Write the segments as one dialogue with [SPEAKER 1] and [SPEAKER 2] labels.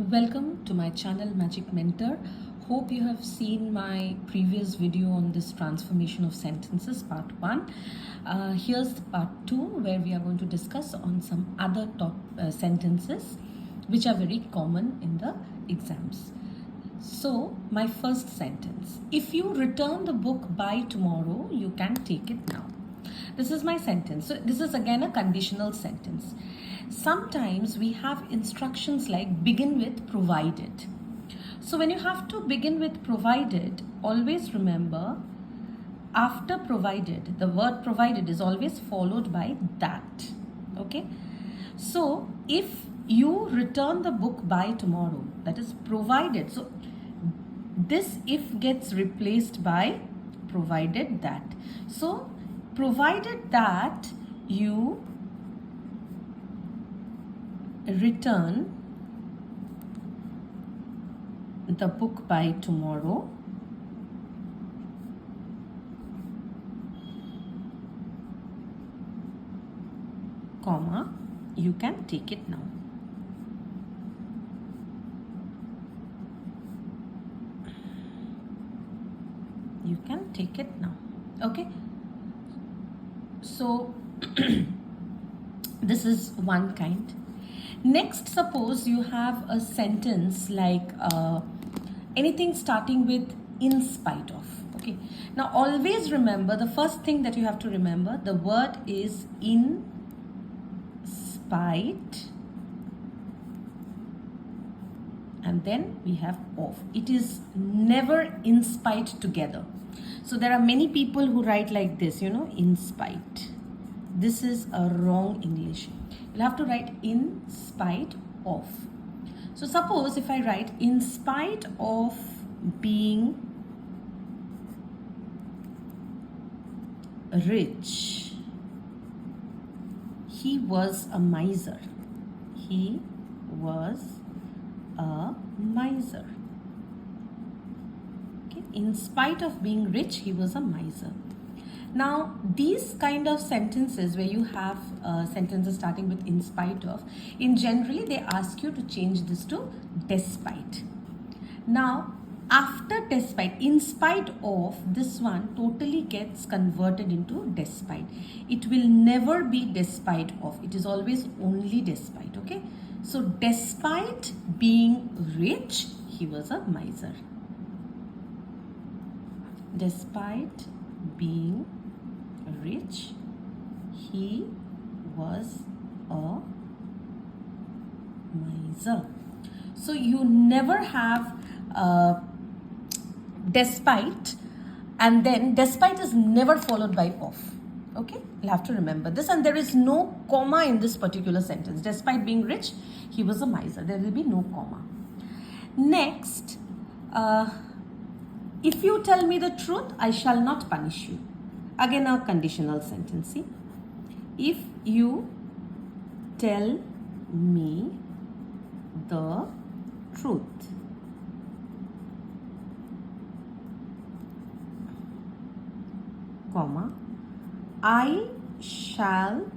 [SPEAKER 1] Welcome to my channel Magic Mentor. Hope you have seen my previous video on this transformation of sentences part 1. Here's the part 2 where we are going to discuss on some other top sentences which are very common in the exams. So my first sentence, if you return the book by tomorrow, you can take it now. This is my sentence. So this is again a conditional sentence. Sometimes we have instructions like begin with provided. So when you have to begin with provided, always remember after provided, the word provided is always followed by that. Okay. So if you return the book by tomorrow, that is provided. So this if gets replaced by provided that. So provided that you return the book by tomorrow, comma, you can take it now. You can take it now. Okay. So this is one kind. Next, suppose you have a sentence like anything starting with in spite of. Okay. Now always remember, the first thing that you have to remember, the word is in spite and then we have of. It is never in spite together. So there are many people who write like this, in spite. This is a wrong English. You'll have to write in spite of. So suppose if I write in spite of being rich, he was a miser. He was a miser. Okay. In spite of being rich, he was a miser. Now, these kind of sentences where you have sentences starting with in spite of, in generally they ask you to change this to despite. Now, after despite, in spite of, this one totally gets converted into despite. It will never be despite of. It is always only despite. Okay. So, despite being rich, he was a miser. Despite being rich, he was a miser. So you never have despite, and then despite is never followed by of. Okay, you'll have to remember this, and there is no comma in this particular sentence. Despite being rich, he was a miser. There will be no comma. Next, if you tell me the truth, I shall not punish you. Again, a conditional sentence. See? If you tell me the truth, comma, I shall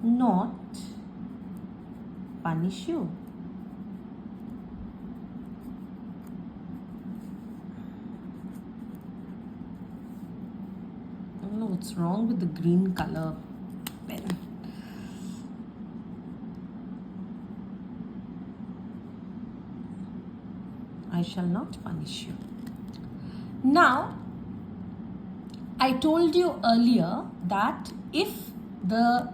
[SPEAKER 1] not punish you. I don't know what's wrong with the green color pen. I shall not punish you. Now, I told you earlier that if the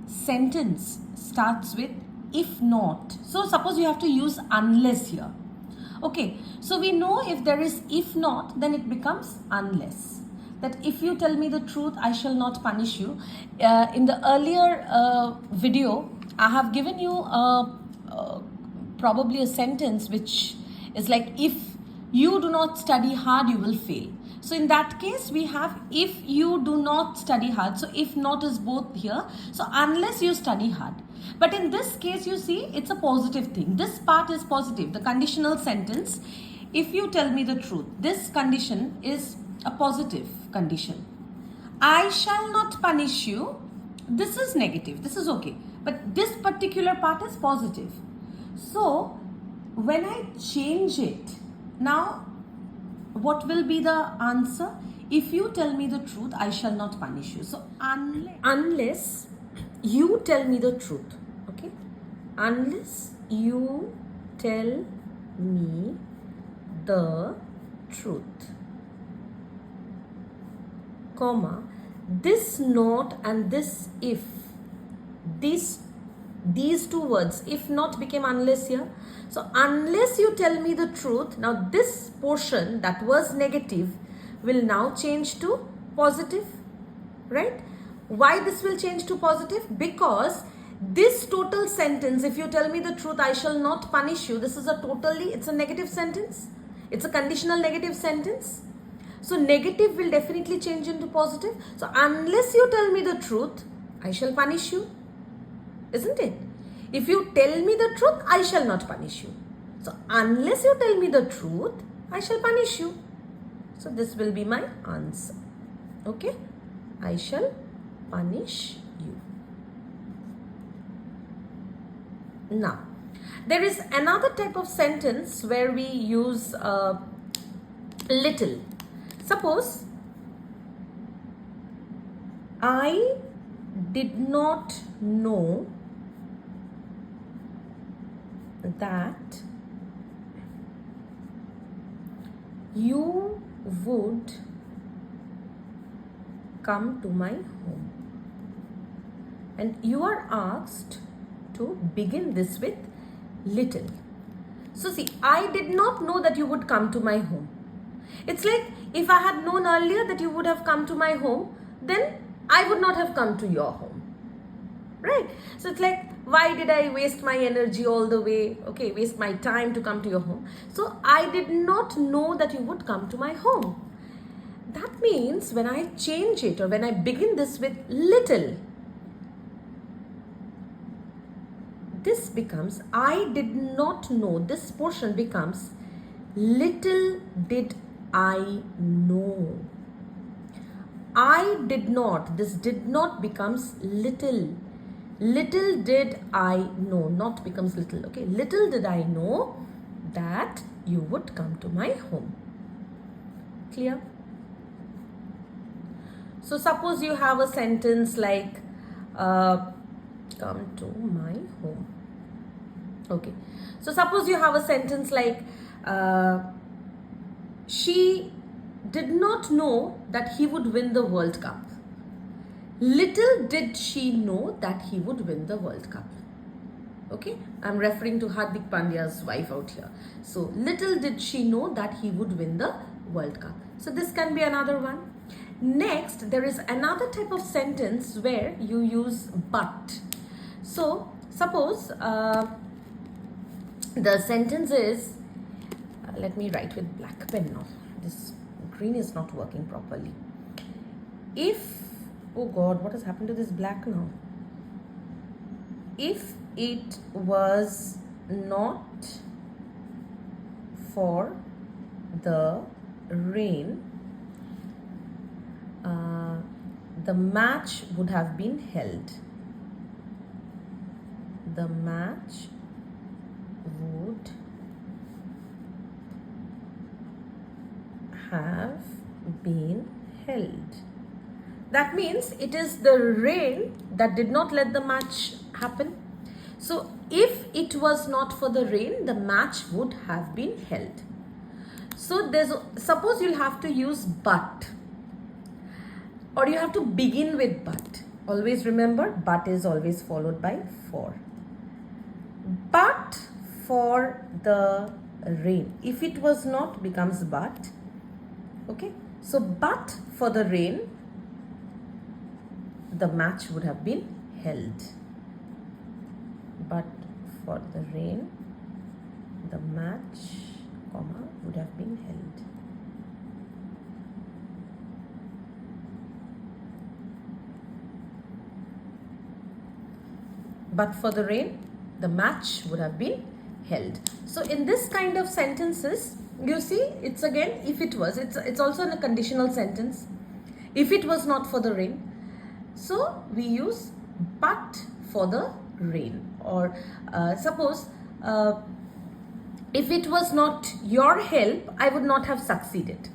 [SPEAKER 1] sentence starts with if not, so suppose you have to use unless here. Okay, so we know if there is if not, then it becomes unless. That if you tell me the truth, I shall not punish you. In the earlier video, I have given you probably a sentence which is like, if you do not study hard, you will fail. So in that case, we have if you do not study hard. So if not is both here. So unless you study hard. But in this case, you see, it's a positive thing. This part is positive. The conditional sentence, if you tell me the truth, this condition is a positive condition. I shall not punish you. This is negative. This is okay. But this particular part is positive. So when I change it, now what will be the answer? If you tell me the truth, I shall not punish you. So unless you tell me the truth, okay? Unless you tell me the truth, comma, this not and this if, these two words, if not became unless here. So unless you tell me the truth, now this portion that was negative will now change to positive, right? Why this will change to positive? Because this total sentence, if you tell me the truth, I shall not punish you, this is it's a negative sentence. It's a conditional negative sentence. So negative will definitely change into positive. So unless you tell me the truth, I shall punish you. Isn't it? If you tell me the truth, I shall not punish you. So unless you tell me the truth, I shall punish you. So this will be my answer. Okay? I shall punish you. Now, there is another type of sentence where we use little. Suppose, I did not know that you would come to my home. And you are asked to begin this with little. So see, I did not know that you would come to my home. It's like if I had known earlier that you would have come to my home, then I would not have come to your home. Right? So it's like, why did I waste my energy all the way? Okay, waste my time to come to your home. So I did not know that you would come to my home. That means when I change it or when I begin this with little, this becomes, I did not know, this portion becomes, little did I know. I did not, this did not becomes little. Little did I know, not becomes little, okay? Little did I know that you would come to my home. Clear? So suppose you have a sentence like, come to my home. Okay. So suppose you have a sentence like, she did not know that he would win the World Cup. Little did she know that he would win the World Cup. Okay, I'm referring to Hardik Pandya's wife out here. So little did she know that he would win the World Cup. So this can be another one. Next, there is another type of sentence where you use but. So suppose the sentence is, let me write with black pen now. This green is not working properly. If, oh God, what has happened to this black now? If it was not for the rain, the match would have been held. The match would have been held. That means it is the rain that did not let the match happen. So if it was not for the rain, the match would have been held. So suppose you'll have to use but, or you have to begin with but. Always remember, but is always followed by for. But for the rain. If it was not becomes but. Okay. So but for the rain, the match would have been held. But for the rain, the match, comma, would have been held. But for the rain, the match would have been held. So in this kind of sentences, you see, it's again, if it was, it's also in a conditional sentence. If it was not for the rain, so we use but for the rain. Or suppose If it was not your help, I would not have succeeded.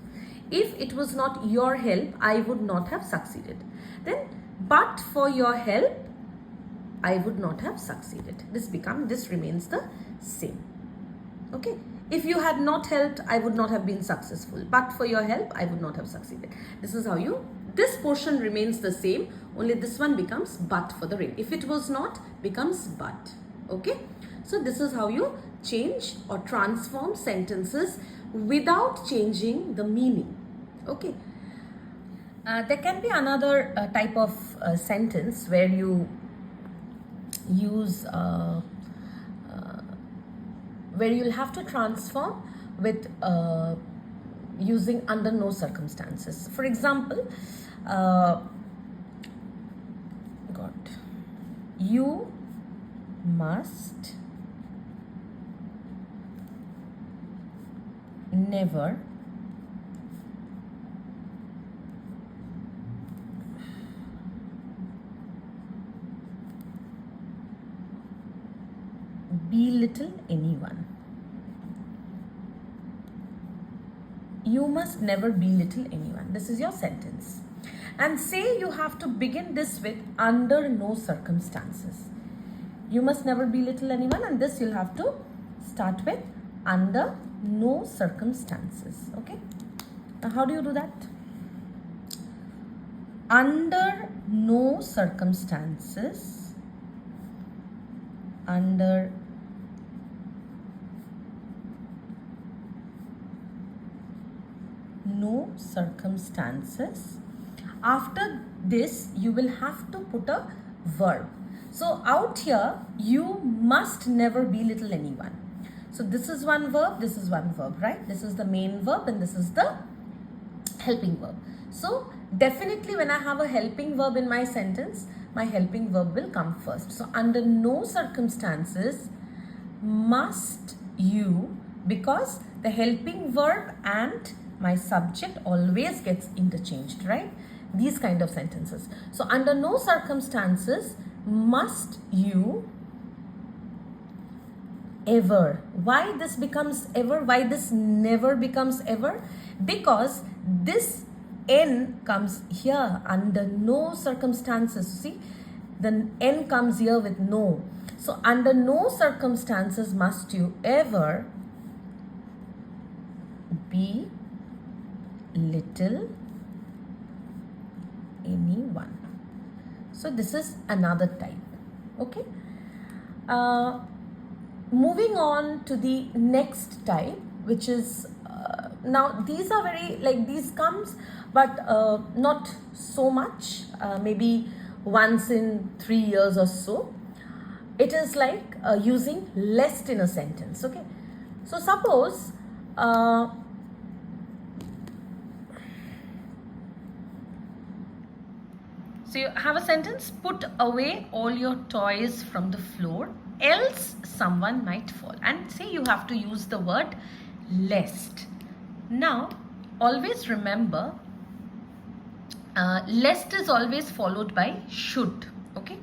[SPEAKER 1] If it was not your help, I would not have succeeded. Then, but for your help, I would not have succeeded. This remains the same. Okay. If you had not helped, I would not have been successful. But for your help, I would not have succeeded. This is how this portion remains the same. Only this one becomes but for the rain. If it was not, becomes but. Okay. So this is how you change or transform sentences without changing the meaning. Okay. There can be another type of sentence where you use where you'll have to transform with using under no circumstances. For example, you must never belittle anyone. You must never belittle anyone. This is your sentence. And say you have to begin this with under no circumstances. You must never belittle anyone, and this you'll have to start with under no circumstances. Okay. Now how do you do that? Under no circumstances. Under no circumstances. After this, you will have to put a verb. So out here, you must never belittle anyone. So this is one verb, this is one verb, right? This is the main verb and this is the helping verb. So definitely when I have a helping verb in my sentence, my helping verb will come first. So under no circumstances must you, because the helping verb and my subject always gets interchanged, right? These kind of sentences. So under no circumstances must you ever. Why this becomes ever? Why this never becomes ever? Because this N comes here under no circumstances. See, the N comes here with no. So under no circumstances must you ever be little anyone. So this is another type. Okay. Moving on to the next type, which is now these are very these comes, but not so much. Maybe once in 3 years or so. It is like using lest in a sentence. Okay. So suppose. So you have a sentence, put away all your toys from the floor, else someone might fall. And say you have to use the word lest. Now, always remember, lest is always followed by should. Okay.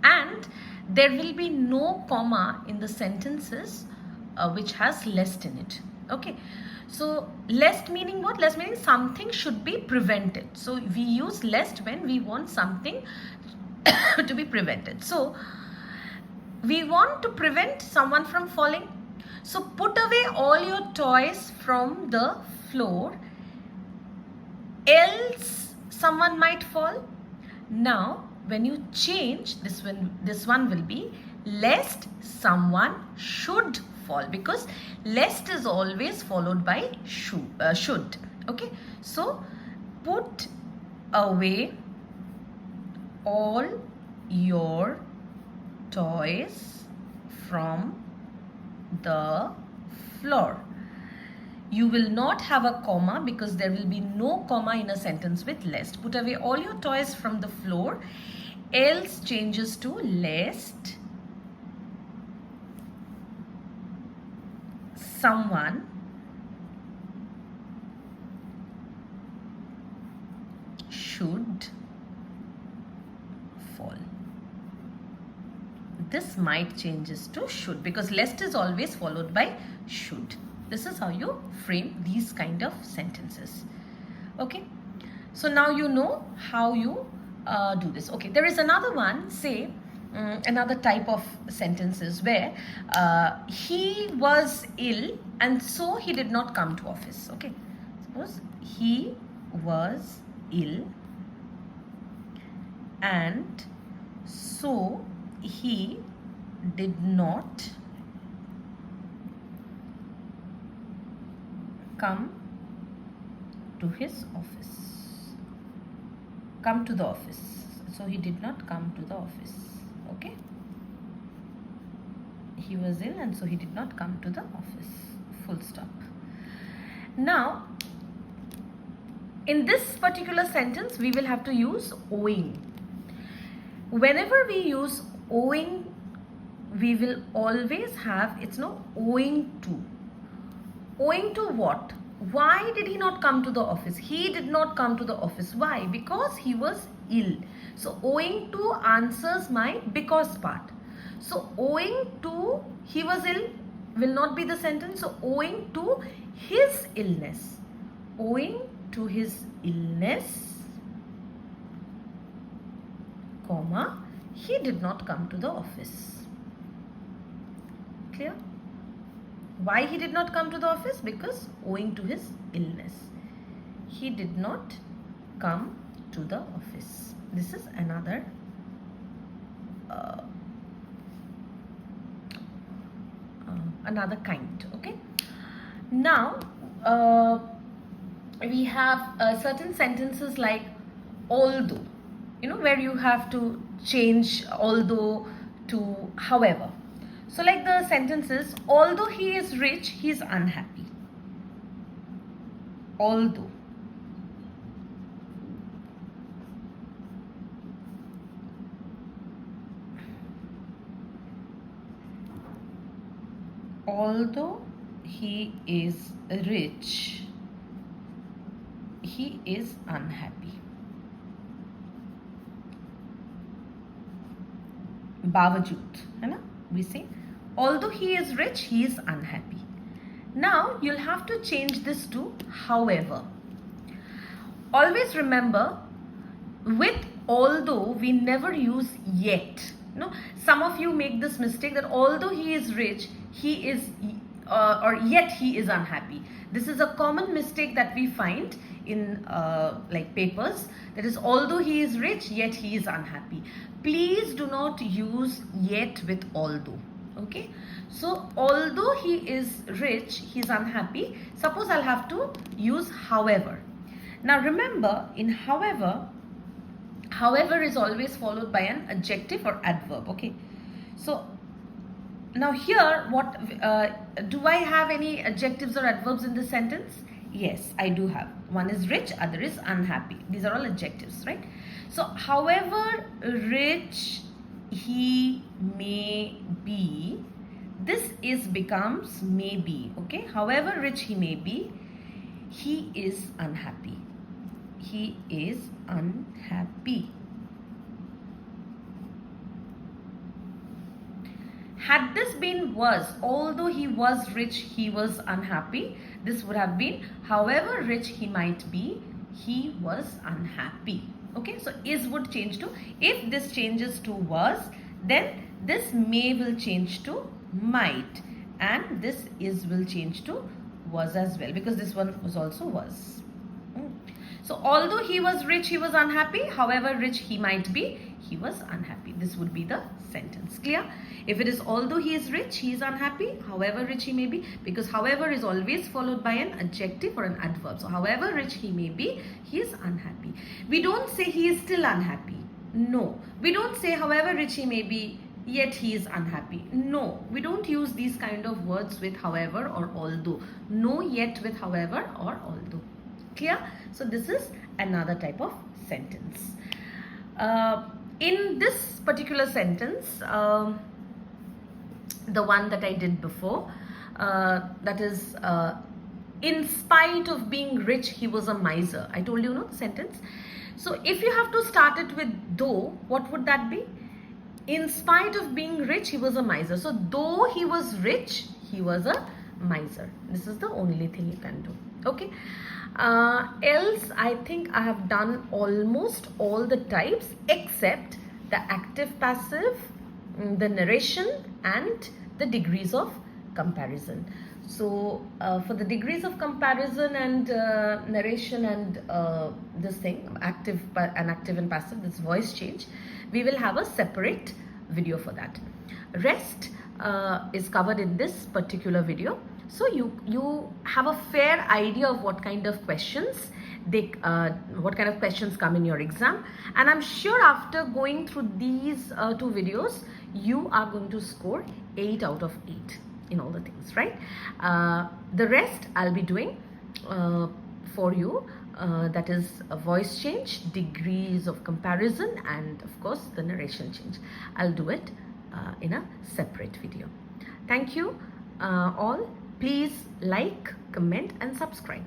[SPEAKER 1] And there will be no comma in the sentences which has lest in it. Okay. So lest meaning what? Lest meaning something should be prevented. So we use lest when we want something to be prevented. So we want to prevent someone from falling. So put away all your toys from the floor, else someone might fall. Now when you change this one will be lest someone should fall, because lest is always followed by should. Okay. So put away all your toys from the floor. You will not have a comma because there will be no comma in a sentence with lest. Put away all your toys from the floor, else changes to lest someone should fall. this might changes to should, because lest is always followed by should. This is how you frame these kind of sentences. Okay, so now you know how you do this. Okay, there is another one, say another type of sentences where he was ill and so he did not come to office. Okay, suppose he was ill and so he did not come to his office. Come to the office. So he did not come to the office. Okay. He was ill and so he did not come to the office. Full stop. Now, in this particular sentence, we will have to use owing. Whenever we use owing, we will always have, it's no owing to. Owing to what? Why did he not come to the office? He did not come to the office. Why? Because he was ill. So owing to answers my because part. So owing to he was ill will not be the sentence. So owing to his illness. Owing to his illness, comma, he did not come to the office. Clear? Why he did not come to the office? Because owing to his illness, he did not come to the office. This is another another kind. Okay. Now we have certain sentences like although, you know, where you have to change although to however. So like the sentence is, although he is rich, he is unhappy. Although. Although he is rich, he is unhappy. Bawajud, है ना? We say, although he is rich, he is unhappy. Now, you'll have to change this to however. Always remember, with although, we never use yet. No, some of you make this mistake that although he is rich, he is, or yet he is unhappy. This is a common mistake that we find in like papers. That is, although he is rich, yet he is unhappy. Please do not use yet with although. Okay, so although he is rich, he is unhappy. Suppose I'll have to use however. Now remember, in however is always followed by an adjective or adverb. Okay, so now here, what do I have any adjectives or adverbs in this sentence? Yes, I do have. One is rich, other is unhappy. These are all adjectives, right? So however rich he may be, this is becomes may be. Okay, however rich he may be, he is unhappy. He is unhappy. Had this been was, although he was rich, he was unhappy, this would have been, however rich he might be, he was unhappy. Okay, so is would change to, if this changes to was, then this may will change to might, and this is will change to was as well, because this one was also was. So although he was rich, he was unhappy, however rich he might be, he was unhappy. This would be the sentence. Clear? If it is although he is rich, he is unhappy, however rich he may be, because however is always followed by an adjective or an adverb. So however rich he may be, he is unhappy. We don't say he is still unhappy. No. We don't say however rich he may be, yet he is unhappy. No. We don't use these kind of words with however or although. No yet with however or although. Clear? So this is another type of sentence. In this particular sentence, the one that I did before, that is, in spite of being rich, he was a miser. I told you, no, the sentence. So if you have to start it with though, what would that be? In spite of being rich, he was a miser. So though he was rich, he was a miser. This is the only thing you can do. Okay. Else, I think I have done almost all the types except the active passive, the narration, and the degrees of comparison. So for the degrees of comparison and narration and this thing, active and passive, this voice change, we will have a separate video for that. Rest is covered in this particular video. So you have a fair idea of what kind of questions come in your exam, and I'm sure after going through these two videos, you are going to score 8 out of 8 in all the things, right? The rest I'll be doing for you. That is a voice change, degrees of comparison, and of course the narration change. I'll do it in a separate video. Thank you all. Please like, comment and subscribe.